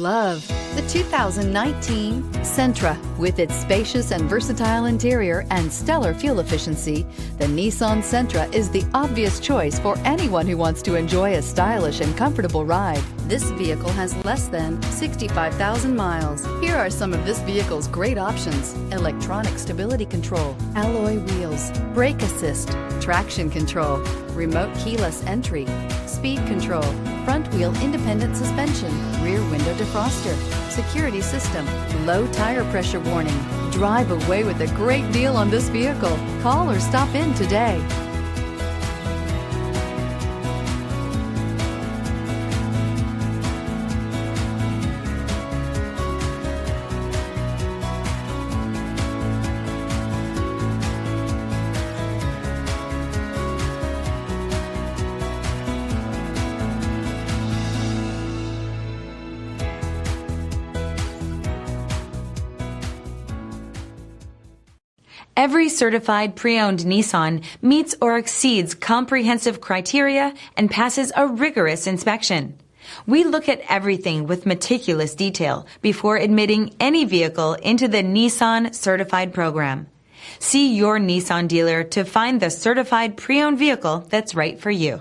Love the 2019 Sentra. With its spacious and versatile interior and stellar fuel efficiency, the Nissan Sentra is the obvious choice for anyone who wants to enjoy a stylish and comfortable ride. This vehicle has less than 65,000 miles. Here are some of this vehicle's great options: electronic stability control, alloy wheels, brake assist, traction control, remote keyless entry, speed control, front wheel independent suspension, rear window defroster, security system, low tire pressure warning. Drive away with a great deal on this vehicle. Call or stop in today. Every certified pre-owned Nissan meets or exceeds comprehensive criteria and passes a rigorous inspection. We look at everything with meticulous detail before admitting any vehicle into the Nissan Certified program. See your Nissan dealer to find the certified pre-owned vehicle that's right for you.